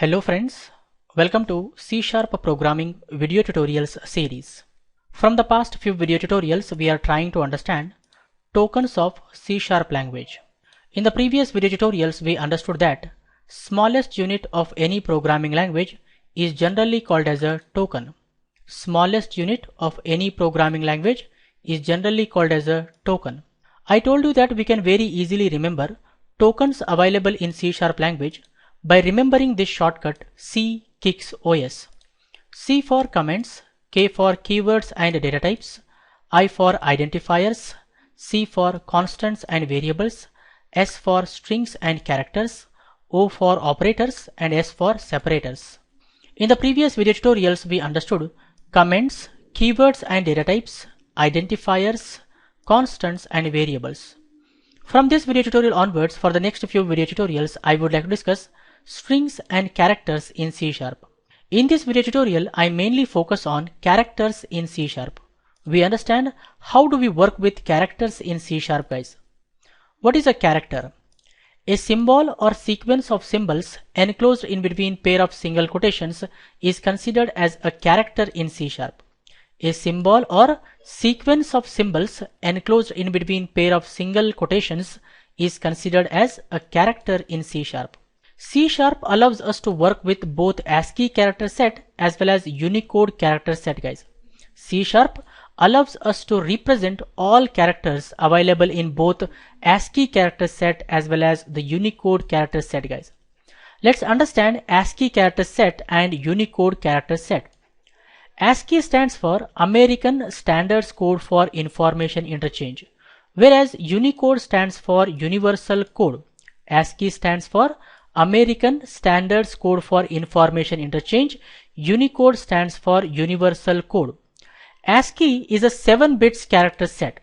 Hello friends, welcome to C# programming video tutorials series. From the past few video tutorials, we are trying to understand tokens of C# language. In the previous video tutorials, we understood that smallest unit of any programming language is generally called as a token. Smallest unit of any programming language is generally called as a token. I told you that we can very easily remember tokens available in C# language by remembering this shortcut C kicks OS. C for comments, K for keywords and data types, I for identifiers, C for constants and variables, S for strings and characters, O for operators and S for separators. In the previous video tutorials, we understood comments, keywords and data types, identifiers, constants and variables. From this video tutorial onwards, for the next few video tutorials, I would like to discuss strings and characters in C#. In this video tutorial, I mainly focus on characters in C#. We understand how do we work with characters in C# guys. What is a character? A symbol or sequence of symbols enclosed in between pair of single quotations is considered as a character in C#. A symbol or sequence of symbols enclosed in between pair of single quotations is considered as a character in C#. C# allows us to work with both ASCII character set as well as Unicode character set guys. C# allows us to represent all characters available in both ASCII character set as well as the Unicode character set guys. Let's understand ASCII character set and Unicode character set. ASCII stands for American Standards Code for Information Interchange, whereas Unicode stands for Universal Code. ASCII stands for American Standards Code for Information Interchange. Unicode stands for Universal Code. ASCII is a 7 bits character set,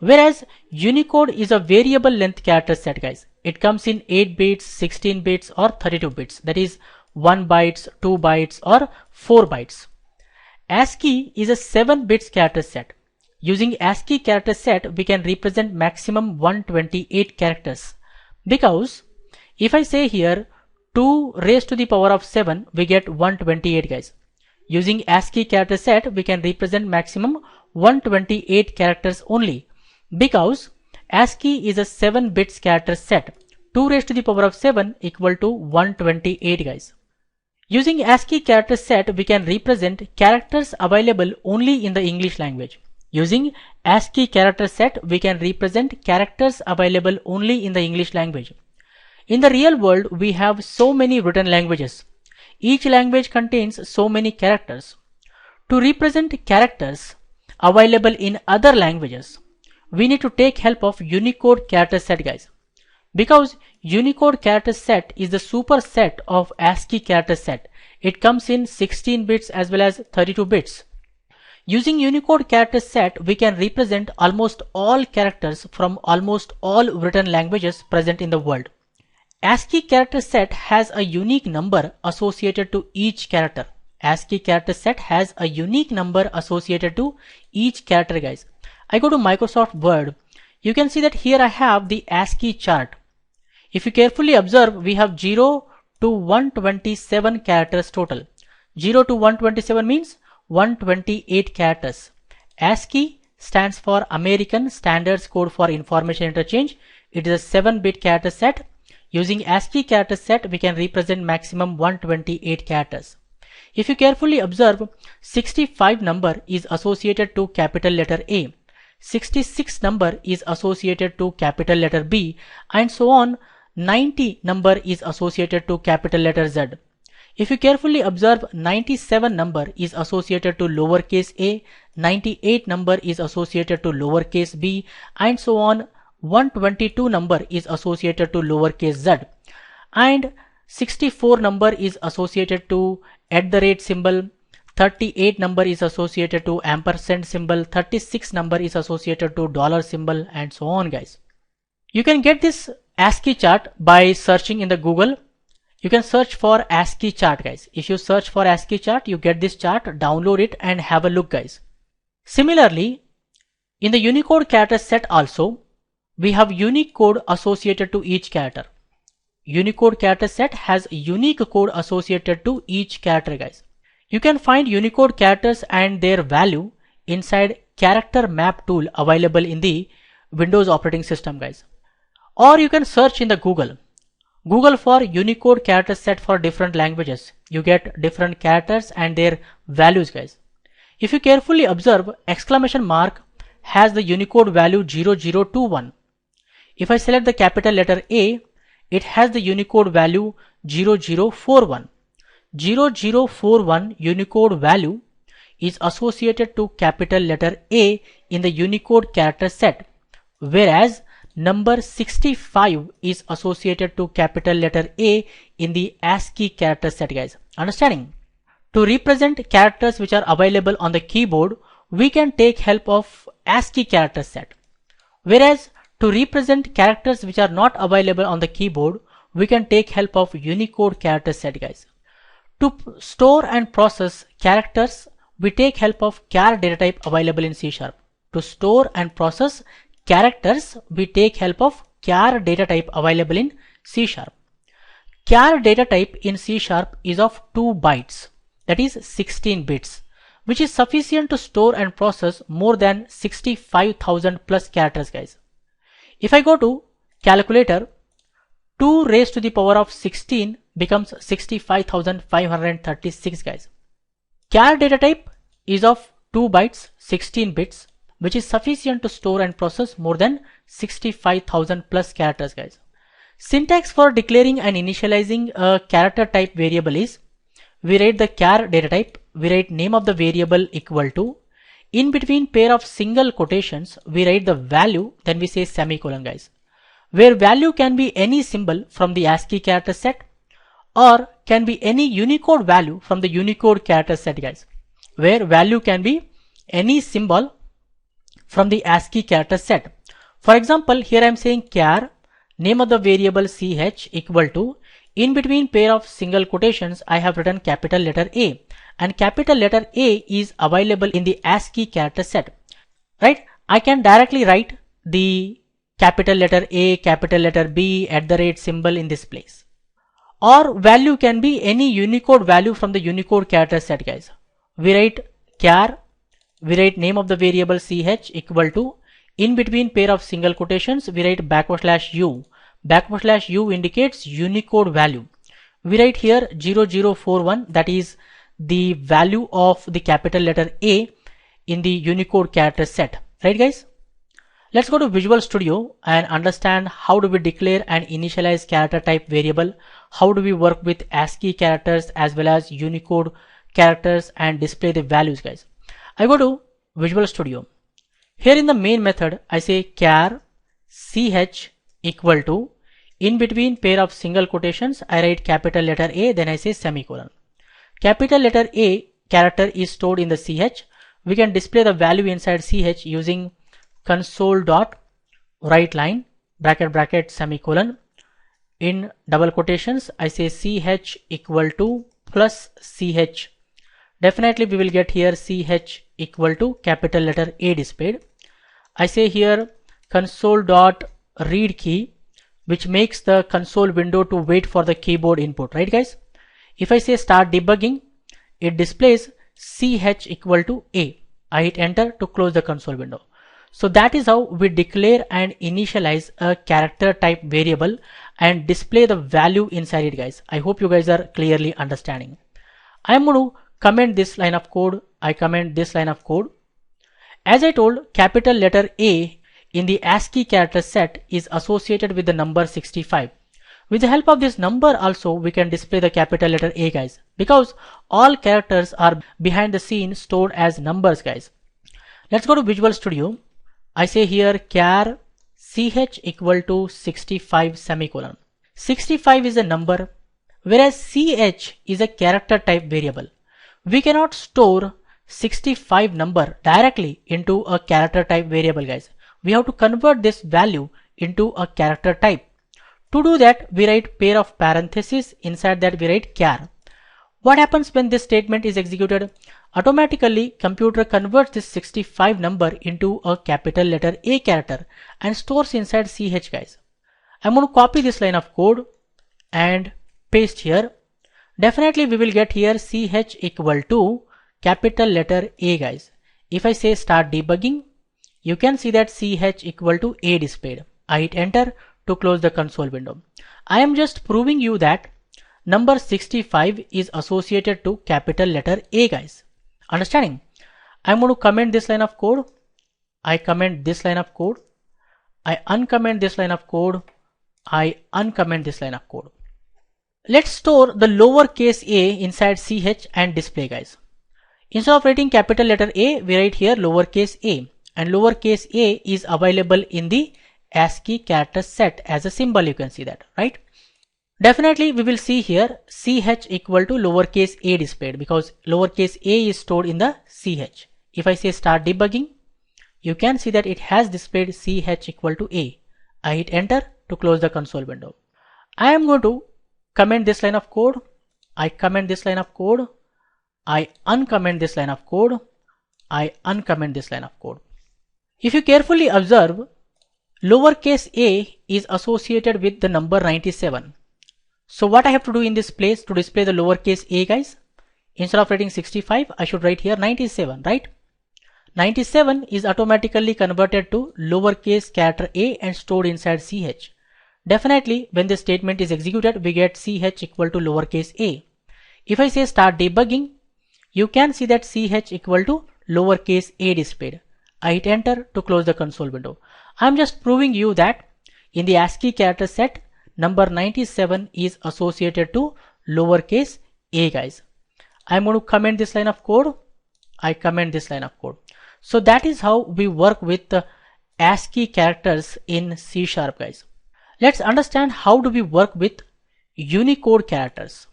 whereas Unicode is a variable length character set guys. It comes in 8 bits, 16 bits or 32 bits, that is 1 bytes, 2 bytes or 4 bytes. ASCII is a 7 bits character set. Using ASCII character set, we can represent maximum 128 characters, because if I say here 2 raised to the power of 7, we get 128 guys. Using ASCII character set, we can represent maximum 128 characters only, because ASCII is a 7 bits character set. 2 raised to the power of 7 equal to 128 guys. Using ASCII character set, we can represent characters available only in the English language. Using ASCII character set, we can represent characters available only in the English language. In the real world, we have so many written languages. Each language contains so many characters. To represent characters available in other languages, we need to take help of Unicode character set guys, because Unicode character set is the superset of ASCII character set. It comes in 16 bits as well as 32 bits. Using Unicode character set, we can represent almost all characters from almost all written languages present in the world. ASCII character set has a unique number associated to each character. ASCII character set has a unique number associated to each character guys. I go to Microsoft Word. You can see that here I have the ASCII chart. If you carefully observe, we have 0 to 127 characters total. 0 to 127 means 128 characters. ASCII stands for American Standards Code for Information Interchange. It is a 7-bit character set. Using ASCII character set, we can represent maximum 128 characters. If you carefully observe, 65 number is associated to capital letter A, 66 number is associated to capital letter B, and so on. 90 number is associated to capital letter Z. If you carefully observe, 97 number is associated to lowercase a, 98 number is associated to lowercase b, and so on. 122 number is associated to lowercase z, and 64 number is associated to @ symbol, 38 number is associated to ampersand symbol, 36 number is associated to dollar symbol, and so on guys. You can get this ASCII chart by searching in the Google. You can search for ASCII chart guys. If you search for ASCII chart, you get this chart, download it and have a look guys. Similarly, in the Unicode character set also, we have unique code associated to each character. Unicode character set has unique code associated to each character, guys. You can find Unicode characters and their value inside character map tool available in the Windows operating system, guys. Or you can search in the Google for Unicode character set for different languages. You get different characters and their values, guys. If you carefully observe, exclamation mark has the Unicode value 0021. If I select the capital letter A, it has the Unicode value 0041. 0041 Unicode value is associated to capital letter A in the Unicode character set, whereas number 65 is associated to capital letter A in the ASCII character set, guys. Understanding? To represent characters which are available on the keyboard, we can take help of ASCII character set. Whereas to represent characters which are not available on the keyboard, we can take help of Unicode character set, guys. To store and process characters, we take help of char data type available in C#. To store and process characters, we take help of char data type available in C#. Char data type in C# is of 2 bytes, that is 16 bits, which is sufficient to store and process more than 65,000 plus characters, guys. If I go to calculator, 2 raised to the power of 16 becomes 65,536, guys. Char data type is of 2 bytes, 16 bits, which is sufficient to store and process more than 65,000 plus characters, guys. Syntax for declaring and initializing a character type variable is, we write the char data type, we write name of the variable equal to, in between pair of single quotations, we write the value, then we say semicolon, guys. Where value can be any symbol from the ASCII character set or can be any Unicode value from the Unicode character set, guys. Where value can be any symbol from the ASCII character set. For example, here I am saying char, name of the variable ch equal to, in between pair of single quotations, I have written capital letter A, and capital letter A is available in the ASCII character set, right? I can directly write the capital letter A, capital letter B, @ symbol in this place. Or value can be any Unicode value from the Unicode character set, guys. We write char, we write name of the variable ch equal to, in between pair of single quotations, we write /u. /u indicates Unicode value. We write here 0041, that is the value of the capital letter A in the Unicode character set, right, guys? Let's go to Visual Studio and understand how do we declare and initialize character type variable, how do we work with ASCII characters as well as Unicode characters and display the values, guys. I go to Visual Studio. Here in the main method, I say char ch equal to, in between pair of single quotations, I write capital letter A, then I say semicolon. Capital letter A character is stored in the ch. We can display the value inside ch using console.writeLine / semicolon. In double quotations, I say ch equal to plus ch. Definitely we will get here ch equal to capital letter A displayed. I say here console.read key, which makes the console window to wait for the keyboard input, right, guys? If I say start debugging, it displays ch equal to A. I hit enter to close the console window. So that is how we declare and initialize a character type variable and display the value inside it, guys. I hope you guys are clearly understanding. I'm going to comment this line of code. I comment this line of code. As I told, capital letter A in the ASCII character set is associated with the number 65. With the help of this number also, we can display the capital letter A, guys, because all characters are behind the scene stored as numbers, guys. Let's go to Visual Studio. I say here char ch equal to 65 semicolon. 65 is a number, whereas ch is a character type variable. We cannot store 65 number directly into a character type variable, guys. We have to convert this value into a character type. To do that, we write pair of parentheses, inside that we write char. What happens when this statement is executed? Automatically, computer converts this 65 number into a capital letter A character and stores inside ch, guys. I'm going to copy this line of code and paste here. Definitely we will get here ch equal to capital letter A, guys. If I say start debugging, you can see that ch equal to A displayed. I hit enter to close the console window. I am just proving you that number 65 is associated to capital letter A, guys. Understanding? I'm going to comment this line of code. I comment this line of code. I uncomment this line of code. I uncomment this line of code. Let's store the lowercase a inside ch and display, guys. Instead of writing capital letter A, we write here lowercase a, and lowercase a is available in the ASCII character set as a symbol. You can see that, right? Definitely we will see here ch equal to lowercase a displayed because lowercase a is stored in the ch. If I say start debugging, you can see that it has displayed ch equal to a. I hit enter to close the console window. I am going to comment this line of code. I comment this line of code. I uncomment this line of code. I uncomment this line of code. If you carefully observe, lowercase a is associated with the number 97. So what I have to do in this place to display the lowercase a, guys? Instead of writing 65, I should write here 97, right? 97 is automatically converted to lowercase character a and stored inside ch. Definitely when this statement is executed, we get ch equal to lowercase a. If I say start debugging, you can see that ch equal to lowercase a displayed. I hit enter to close the console window. I'm just proving you that in the ASCII character set, number 97 is associated to lowercase a, guys. I'm going to comment this line of code. I comment this line of code. So that is how we work with the ASCII characters in C#, guys. Let's understand how do we work with Unicode characters.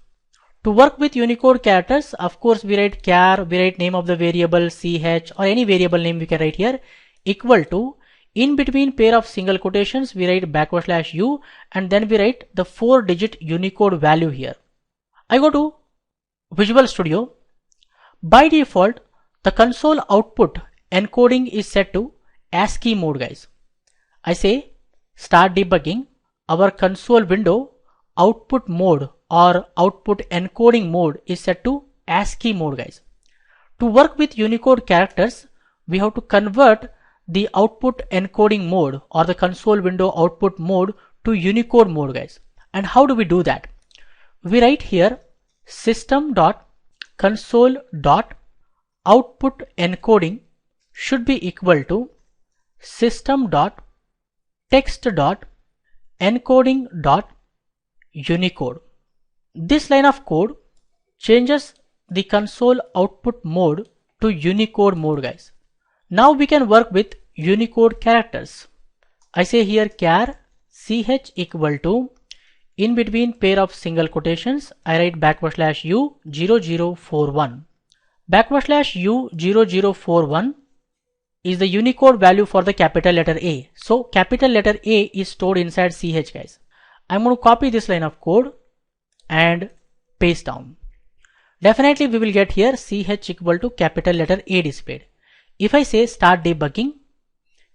To work with Unicode characters, of course, we write char, we write name of the variable ch or any variable name we can write here, equal to, in between pair of single quotations, we write /u and then we write the 4-digit Unicode value here. I go to Visual Studio. By default, the console output encoding is set to ASCII mode, guys. I say start debugging. Our console window output mode or output encoding mode is set to ASCII mode, guys. To work with Unicode characters, we have to convert the output encoding mode or the console window output mode to Unicode mode, guys. And how do we do that? We write here system.console.output encoding should be equal to system.text.encoding.unicode. This line of code changes the console output mode to Unicode mode, guys. Now we can work with Unicode characters. I say here char ch equal to, in between pair of single quotations, I write /u 0041. /u 0041 is the Unicode value for the capital letter A. So capital letter A is stored inside ch, guys. I'm going to copy this line of code and paste down. Definitely we will get here ch equal to capital letter A displayed. If I say start debugging,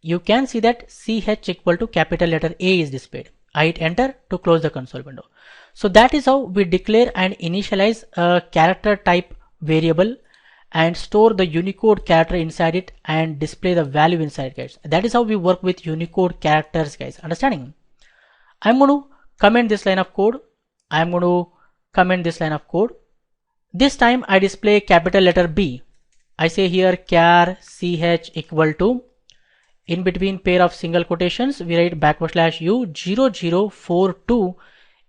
you can see that ch equal to capital letter A is displayed. I hit enter to close the console window. So that is how we declare and initialize a character type variable and store the Unicode character inside it and display the value inside, guys. That is how we work with Unicode characters, guys. Understanding? I'm going to comment this line of code. I'm going to comment this line of code. This time I display capital letter B. I say here char ch equal to, in between pair of single quotations, we write /u 0042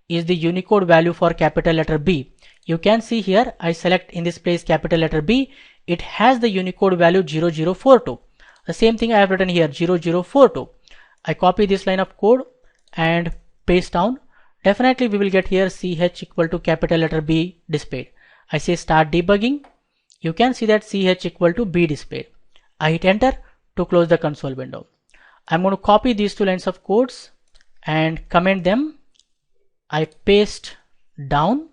is the Unicode value for capital letter B. You can see here I select in this place capital letter B. It has the Unicode value 0042. The same thing I have written here 0042. I copy this line of code and paste down. Definitely we will get here ch equal to capital letter B displayed. I say start debugging. You can see that ch equal to B displayed. I hit enter to close the console window. I'm going to copy these two lines of codes and comment them. I paste down.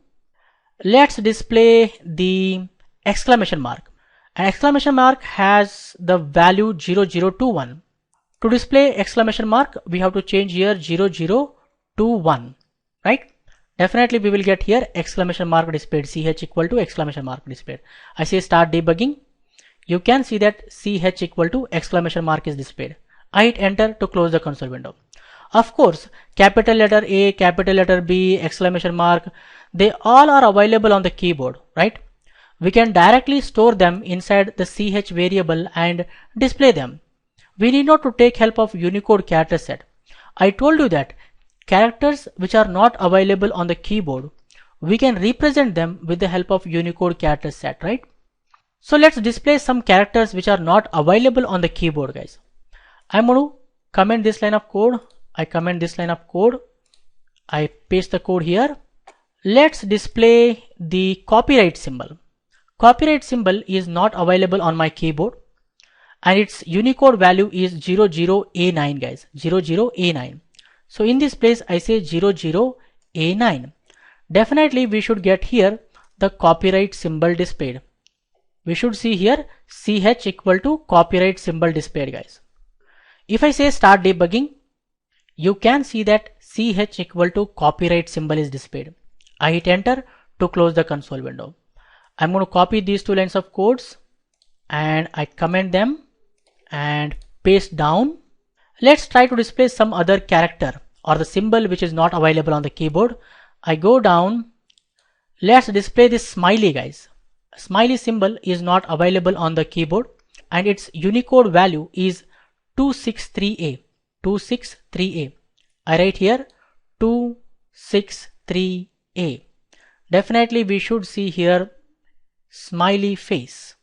Let's display the exclamation mark. An exclamation mark has the value 0021. To display exclamation mark, we have to change here 0021, right? Definitely we will get here exclamation mark displayed, ch equal to exclamation mark displayed. I say start debugging. You can see that ch equal to exclamation mark is displayed. I hit enter to close the console window. Of course, capital letter A, capital letter B, exclamation mark, they all are available on the keyboard, right? We can directly store them inside the ch variable and display them. We need not to take help of Unicode character set. I told you that characters which are not available on the keyboard, we can represent them with the help of Unicode character set, right? So let's display some characters which are not available on the keyboard, guys. I'm going to comment this line of code. I comment this line of code. I paste the code here. Let's display the copyright symbol. Copyright symbol is not available on my keyboard and its Unicode value is 00A9, guys, 00A9. So in this place I say 00A9. Definitely we should get here the copyright symbol displayed. We should see here ch equal to copyright symbol displayed, guys. If I say start debugging, you can see that ch equal to copyright symbol is displayed. I hit enter to close the console window. I'm going to copy these two lines of codes and I comment them and paste down. Let's try to display some other character or the symbol which is not available on the keyboard. I go down. Let's display this smiley, guys. Smiley symbol is not available on the keyboard and its Unicode value is 263A. 263A. I write here 263A. Definitely we should see here smiley face.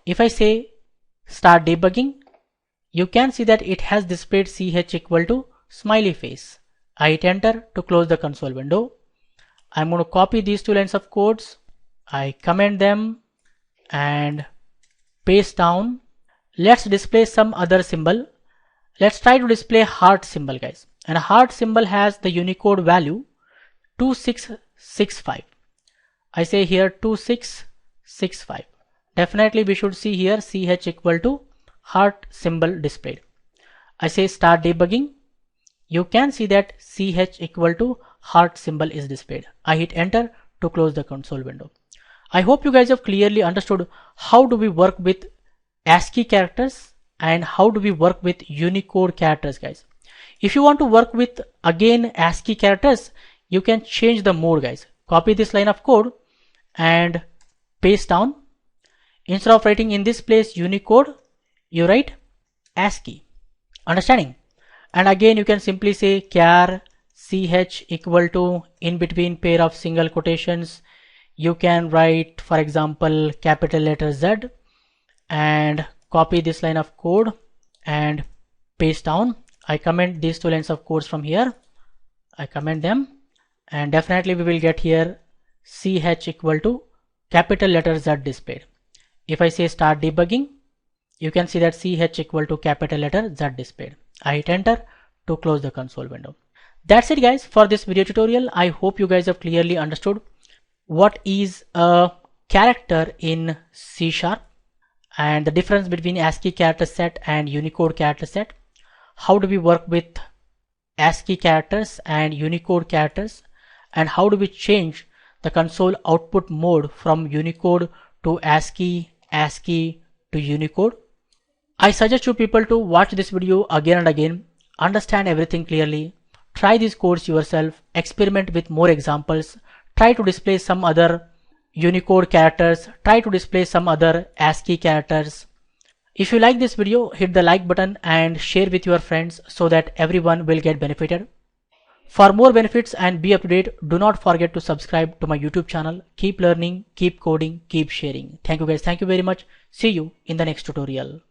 If I say start debugging, you can see that it has displayed ch equal to smiley face. I hit enter to close the console window. I'm going to copy these two lines of codes. I comment them and paste down. Let's display some other symbol. Let's try to display heart symbol, guys. And a heart symbol has the Unicode value 2665. I say here 2665. Definitely we should see here ch equal to heart symbol displayed. I say start debugging. You can see that ch equal to heart symbol is displayed. I hit enter to close the console window. I hope you guys have clearly understood how do we work with ASCII characters and how do we work with Unicode characters, guys. If you want to work with again ASCII characters, you can change the mode, guys. Copy this line of code and paste down. Instead of writing in this place Unicode, you write ASCII. Understanding? And again you can simply say char ch equal to in between pair of single quotations. You can write, for example, capital letter Z and copy this line of code and paste down. I comment these two lines of codes from here. I comment them and definitely we will get here ch equal to capital letter Z displayed. If I say start debugging, you can see that ch equal to capital letter Z displayed. I hit enter to close the console window. That's it, guys, for this video tutorial. I hope you guys have clearly understood what is a character in C# and the difference between ASCII character set and Unicode character set. How do we work with ASCII characters and Unicode characters, and how do we change the console output mode from Unicode to ASCII, ASCII to Unicode. I suggest you people to watch this video again and again, understand everything clearly, try these codes yourself, experiment with more examples, try to display some other Unicode characters, try to display some other ASCII characters. If you like this video, hit the like button and share with your friends so that everyone will get benefited. For more benefits and be up to date, do not forget to subscribe to my YouTube channel. Keep learning, keep coding, keep sharing. Thank you guys. Thank you very much. See you in the next tutorial.